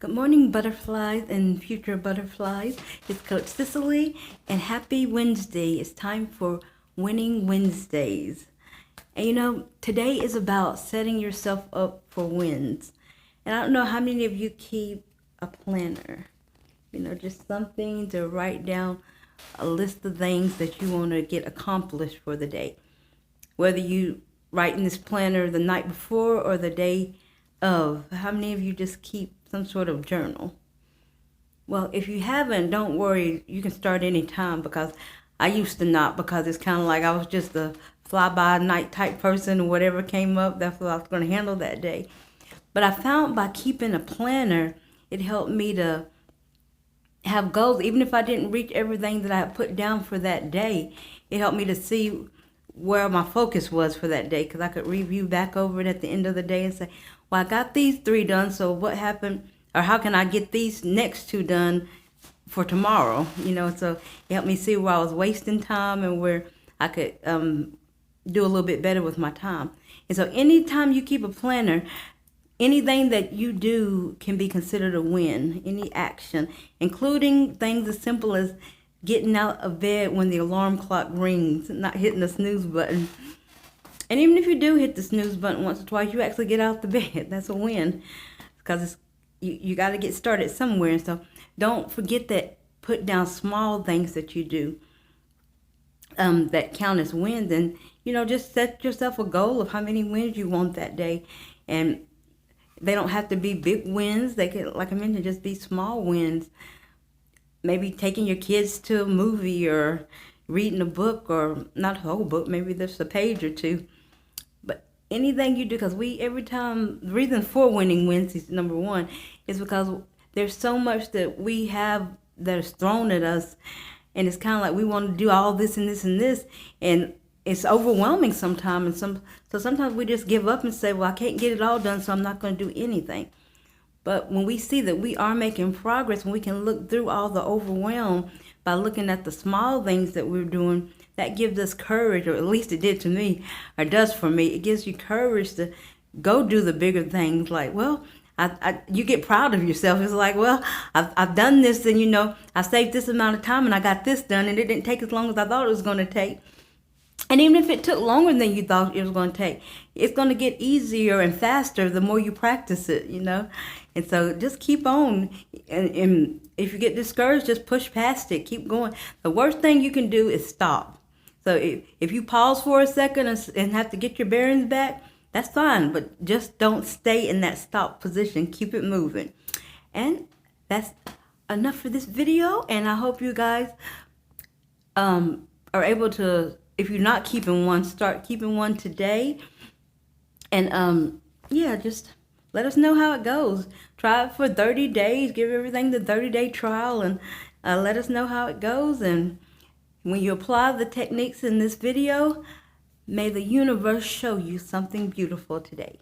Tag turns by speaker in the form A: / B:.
A: Good morning, butterflies and future butterflies. It's Coach Cicely, and happy Wednesday. It's time for Winning Wednesdays. And today is about setting yourself up for wins. And I don't know how many of you keep a planner. Just something to write down a list of things that you want to get accomplished for the day. Whether you write in this planner the night before or the day of. How many of you just keep some sort of journal? Well, if you haven't, don't worry. You can start any time, because I used to not, because it's kind of like I was just a fly-by-night type person, and whatever came up, that's what I was going to handle that day. But I found by keeping a planner, it helped me to have goals. Even if I didn't reach everything that I had put down for that day, it helped me to see where my focus was for that day, because I could review back over it at the end of the day and say, well, I got these 3 done, so what happened, or how can I get these next 2 done for tomorrow? So it helped me see where I was wasting time and where I could do a little bit better with my time. And so anytime you keep a planner, anything that you do can be considered a win, any action, including things as simple as getting out of bed when the alarm clock rings, not hitting the snooze button. And even if you do hit the snooze button once or twice, you actually get out the bed. That's a win, because you got to get started somewhere. And so don't forget that. Put down small things that you do that count as wins, and just set yourself a goal of how many wins you want that day. And they don't have to be big wins. They could, like I mentioned, just be small wins. Maybe taking your kids to a movie, or reading a book, or not a whole book, maybe just a page or 2. But anything you do, because every time, the reason for winning Wednesdays, number 1, is because there's so much that we have that is thrown at us, and it's kind of like we want to do all this and this and this, and it's overwhelming sometimes. So sometimes we just give up and say, well, I can't get it all done, so I'm not going to do anything. But when we see that we are making progress, when we can look through all the overwhelm by looking at the small things that we're doing, that gives us courage, or at least it did to me, or does for me. It gives you courage to go do the bigger things. Like, well, you get proud of yourself. It's like, well, I've done this, and I saved this amount of time, and I got this done, and it didn't take as long as I thought it was going to take. And even if it took longer than you thought it was going to take, it's going to get easier and faster the more you practice it, And so just keep on. And if you get discouraged, just push past it. Keep going. The worst thing you can do is stop. So if you pause for a second and have to get your bearings back, that's fine. But just don't stay in that stop position. Keep it moving. And that's enough for this video. And I hope you guys are able to, if you're not keeping one, start keeping one today. And just let us know how it goes. Try it for 30 days. Give everything the 30-day trial, and let us know how it goes. And when you apply the techniques in this video, may the universe show you something beautiful today.